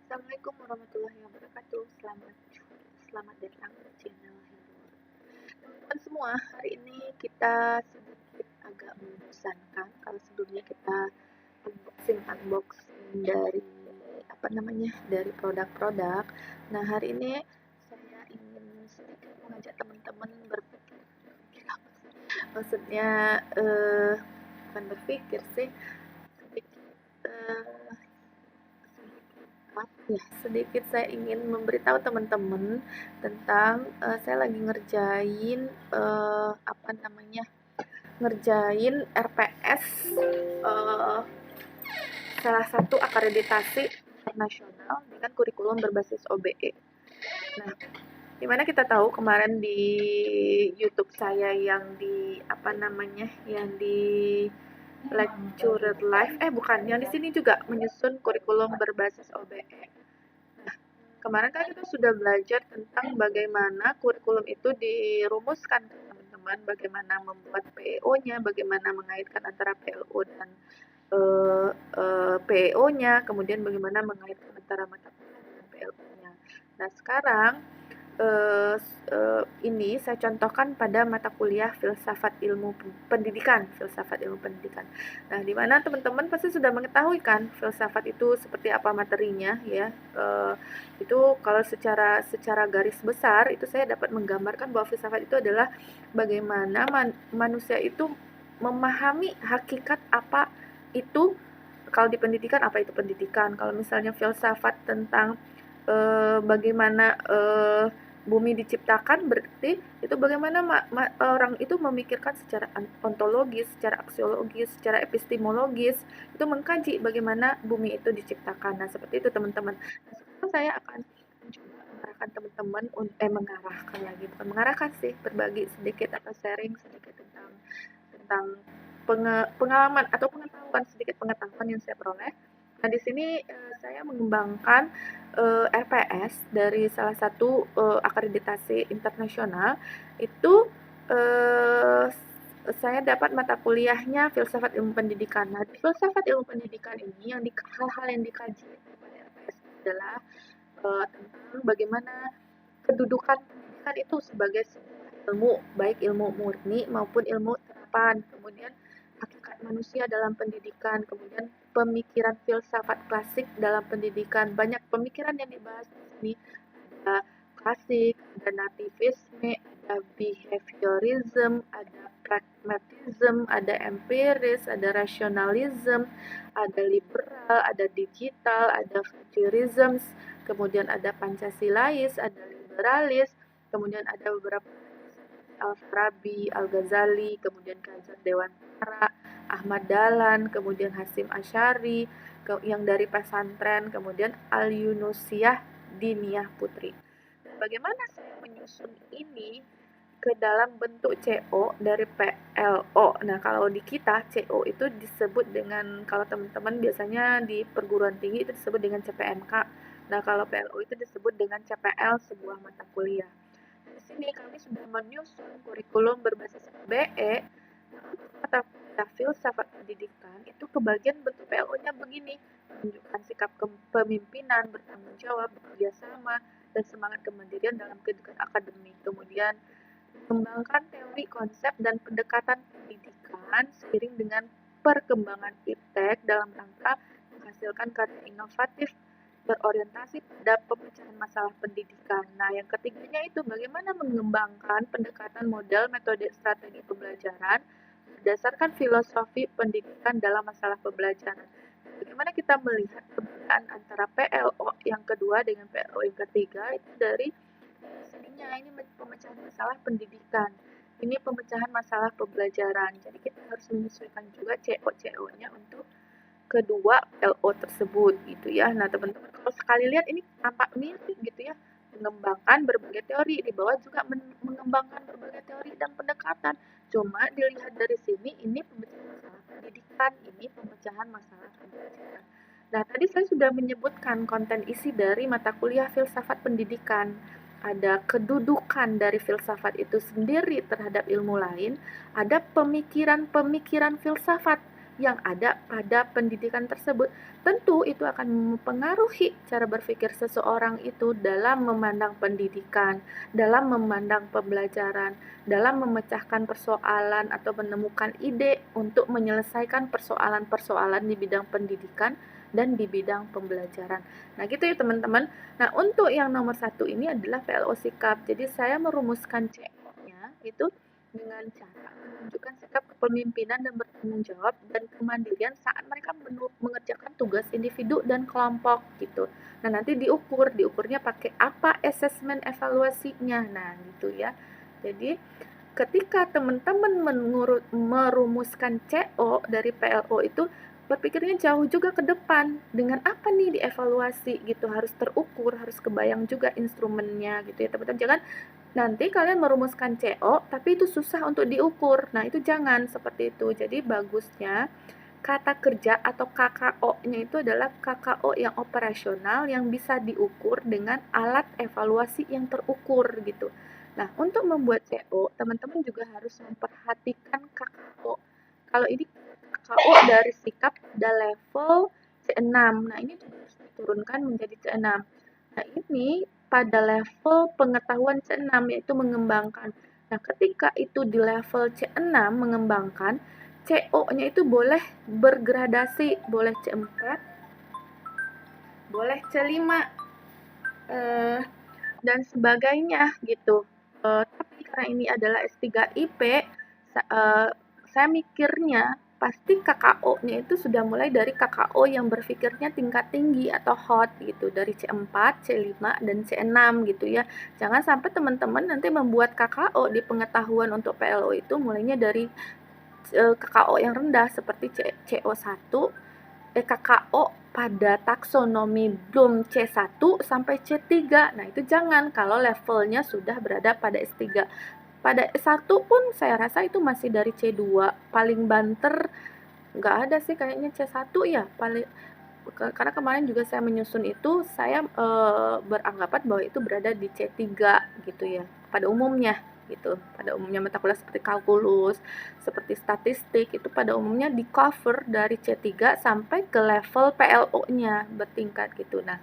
Assalamualaikum warahmatullahi wabarakatuh. Selamat datang di channel Hello. Teman-teman semua, hari ini kita sedikit agak membosankan kalau sebelumnya kita unboxing dari dari produk-produk. Nah, hari ini saya ingin sedikit mengajak teman-teman berpikir. Maksudnya bukan berpikir sih, sedikit sedikit saya ingin memberitahu teman-teman tentang saya lagi ngerjain RPS salah satu akreditasi internasional dengan kurikulum berbasis OBE. Nah, dimana kita tahu kemarin di YouTube saya yang di lecture live, bukan, yang di sini juga menyusun kurikulum berbasis OBE. Nah, kemarin kan kita sudah belajar tentang bagaimana kurikulum itu dirumuskan, teman-teman, bagaimana membuat PEO-nya, bagaimana mengaitkan antara PLO dan PEO-nya, kemudian bagaimana mengaitkan antara mata kuliah dengan PLO-nya. Nah, sekarang ini saya contohkan pada mata kuliah filsafat ilmu pendidikan. Nah, di mana teman-teman pasti sudah mengetahui kan filsafat itu seperti apa materinya ya. Itu kalau secara garis besar itu saya dapat menggambarkan bahwa filsafat itu adalah bagaimana manusia itu memahami hakikat apa itu. Kalau di pendidikan, apa itu pendidikan? Kalau misalnya filsafat tentang bagaimana bumi diciptakan, berarti itu bagaimana orang itu memikirkan secara ontologis, secara aksiologis, secara epistemologis, itu mengkaji bagaimana bumi itu diciptakan. Nah, seperti itu teman-teman. Nah, sekarang saya akan mencoba mengarahkan teman-teman, mengarahkan lagi, bukan mengarahkan sih, berbagi sedikit atau sharing sedikit tentang pengalaman atau sedikit pengetahuan yang saya peroleh. Nah, di sini saya mengembangkan RPS dari salah satu akreditasi internasional. Itu saya dapat mata kuliahnya filsafat ilmu pendidikan. Nah, di filsafat ilmu pendidikan ini hal-hal yang dikaji pada RPS adalah tentang bagaimana kedudukan pendidikan itu sebagai ilmu, baik ilmu murni maupun ilmu terapan. Kemudian hakikat manusia dalam pendidikan, kemudian pemikiran filsafat klasik dalam pendidikan. Banyak pemikiran yang dibahas di sini. Ada klasik, ada nativisme, ada behaviorism, ada pragmatism, ada empiris, ada rasionalism, ada liberal, ada digital, ada futurism, kemudian ada pancasilais, ada liberalis, kemudian ada beberapa Al-Farabi, Al-Ghazali, kemudian Kajar Dewantara, Ahmad Dahlan, kemudian Hasyim Asy'ari, yang dari pesantren, kemudian Al-Yunusiyah Diniyah Putri. Bagaimana saya menyusun ini ke dalam bentuk CO dari PLO. Nah, kalau di kita CO itu disebut dengan, kalau teman-teman biasanya di perguruan tinggi itu disebut dengan CPMK. Nah, kalau PLO itu disebut dengan CPL, sebuah mata kuliah. Di sini kami sudah menyusun kurikulum berbasis BE. Mata kuliah filsafat pendidikan itu kebagian bentuk PLO-nya begini: menunjukkan sikap kepemimpinan, bertanggung jawab, bekerja sama, dan semangat kemandirian dalam kehidupan akademik. Kemudian mengembangkan teori, konsep, dan pendekatan pendidikan seiring dengan perkembangan iptek dalam rangka menghasilkan karya inovatif berorientasi pada pemecahan masalah pendidikan. Nah, yang ketiganya itu bagaimana mengembangkan pendekatan model, metode, strategi pembelajaran berdasarkan filosofi pendidikan dalam masalah pembelajaran. Bagaimana kita melihat perbedaan antara PLO yang kedua dengan PLO yang ketiga itu dari sininya, ini pemecahan masalah pendidikan, ini pemecahan masalah pembelajaran. Jadi kita harus menyesuaikan juga CO-nya untuk kedua LO tersebut gitu ya. Nah, teman-teman kalau sekali lihat ini tampak mirip gitu ya, mengembangkan berbagai teori, di bawah juga mengembangkan berbagai teori dan pendekatan. Cuma dilihat dari sini, ini pemecahan masalah pendidikan, ini pemecahan masalah pembelajaran. Nah, tadi saya sudah menyebutkan konten isi dari mata kuliah filsafat pendidikan. Ada kedudukan dari filsafat itu sendiri terhadap ilmu lain, ada pemikiran-pemikiran filsafat yang ada pada pendidikan tersebut. Tentu itu akan mempengaruhi cara berpikir seseorang itu dalam memandang pendidikan, dalam memandang pembelajaran, dalam memecahkan persoalan atau menemukan ide untuk menyelesaikan persoalan-persoalan di bidang pendidikan dan di bidang pembelajaran. Nah gitu ya teman-teman. Nah untuk yang nomor satu ini adalah PLO sikap. Jadi saya merumuskan CO-nya itu dengan cara menunjukkan sikap kepemimpinan dan bertanggung jawab dan kemandirian saat mereka mengerjakan tugas individu dan kelompok gitu. Nah nanti diukurnya pakai apa asesmen evaluasinya. Nah gitu ya. Jadi ketika teman-teman merumuskan CO dari PLO itu berpikirnya jauh juga ke depan, dengan apa nih dievaluasi gitu, harus terukur, harus kebayang juga instrumennya gitu ya teman-teman. Jangan nanti kalian merumuskan CO tapi itu susah untuk diukur. Nah itu jangan seperti itu. Jadi bagusnya kata kerja atau KKO-nya itu adalah KKO yang operasional yang bisa diukur dengan alat evaluasi yang terukur gitu. Nah, untuk membuat CO, teman-teman juga harus memperhatikan KKO. Kalau ini KKO dari sikap pada level C6. Nah, ini juga harus diturunkan menjadi C6. Nah, ini pada level pengetahuan C6 yaitu mengembangkan. Nah, ketika itu di level C6 mengembangkan, CO-nya itu boleh bergradasi, boleh C4, boleh C5, dan sebagainya gitu. Tapi karena ini adalah S3 IP, saya mikirnya pasti KKO-nya itu sudah mulai dari KKO yang berpikirnya tingkat tinggi atau hot gitu, dari C4, C5, dan C6 gitu ya. Jangan sampai teman-teman nanti membuat KKO di pengetahuan untuk PLO itu mulainya dari KKO yang rendah seperti CO1, KKO pada taksonomi Bloom C1 sampai C3. Nah, itu jangan kalau levelnya sudah berada pada S3. Pada S1 pun saya rasa itu masih dari C2. Paling banter nggak ada sih kayaknya C1 ya. Karena kemarin juga saya menyusun itu, saya beranggapan bahwa itu berada di C3 gitu ya, pada umumnya gitu. Pada umumnya mata kuliah seperti kalkulus, seperti statistik itu pada umumnya di cover dari C3 sampai ke level PLO-nya bertingkat gitu. Nah,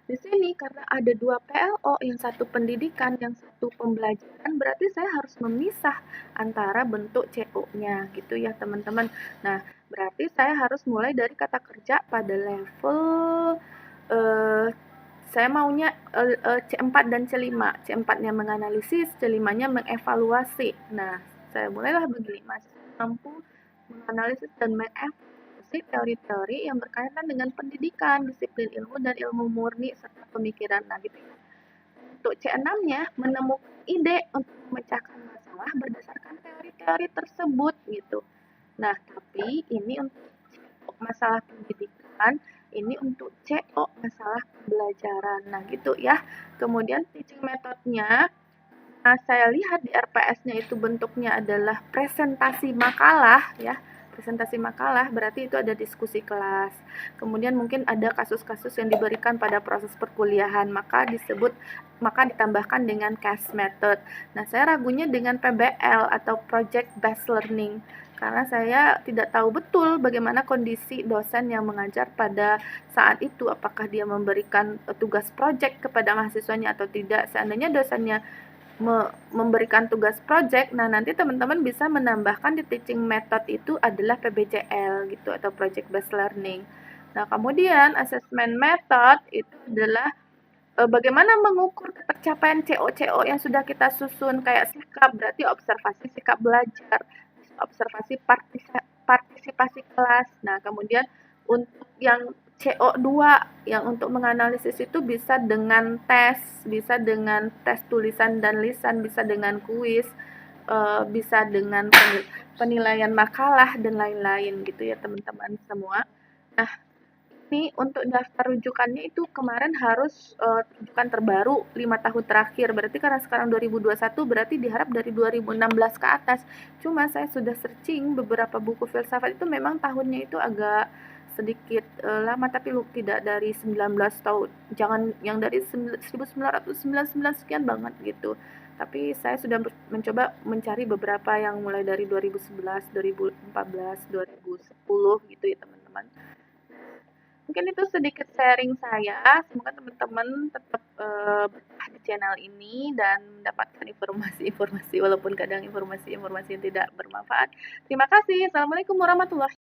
di sini karena ada dua PLO, yang satu pendidikan, yang satu pembelajaran, berarti saya harus memisah antara bentuk CO-nya gitu ya teman-teman. Nah, berarti saya harus mulai dari kata kerja pada level saya maunya C4 dan C5. C4-nya menganalisis, C5-nya mengevaluasi. Nah, saya mulailah begini, mahasiswa mampu menganalisis dan mengevaluasi teori-teori yang berkaitan dengan pendidikan, disiplin ilmu, dan ilmu murni, serta pemikiran. Nah, gitu. Untuk C6-nya menemukan ide untuk memecahkan masalah berdasarkan teori-teori tersebut, gitu. Nah, tapi ini untuk masalah pendidikan, ini untuk CO masalah pembelajaran. Nah, gitu ya. Kemudian teaching methodnya, nah, saya lihat di RPS-nya itu bentuknya adalah presentasi makalah ya. Presentasi makalah berarti itu ada diskusi kelas. Kemudian mungkin ada kasus-kasus yang diberikan pada proses perkuliahan, maka ditambahkan dengan case method. Nah, saya ragunya dengan PBL atau project based learning karena saya tidak tahu betul bagaimana kondisi dosen yang mengajar pada saat itu, apakah dia memberikan tugas project kepada mahasiswanya atau tidak. Seandainya dosennya memberikan tugas project, nah nanti teman-teman bisa menambahkan di teaching method itu adalah PBCL gitu atau project based learning. Nah, kemudian assessment method itu adalah bagaimana mengukur tercapaian CO-CO yang sudah kita susun, kayak sikap, berarti observasi sikap belajar, observasi partisipasi kelas. Nah, kemudian untuk yang CO2 yang untuk menganalisis itu bisa dengan tes, bisa dengan tes tulisan dan lisan, bisa dengan kuis, bisa dengan penilaian makalah dan lain-lain gitu ya teman-teman semua. Nah, ini untuk daftar rujukannya itu kemarin harus rujukan terbaru 5 tahun terakhir. Berarti karena sekarang 2021 berarti diharap dari 2016 ke atas. Cuma saya sudah searching beberapa buku filsafat itu memang tahunnya itu agak sedikit lama, tapi tidak dari 19 tahun. Jangan yang dari 1999 sekian banget gitu. Tapi saya sudah mencoba mencari beberapa yang mulai dari 2011, 2014, 2010 gitu ya teman-teman. Mungkin itu sedikit sharing saya. Semoga teman-teman tetap betah di channel ini dan mendapatkan informasi-informasi walaupun kadang informasi-informasi yang tidak bermanfaat. Terima kasih. Assalamualaikum warahmatullahi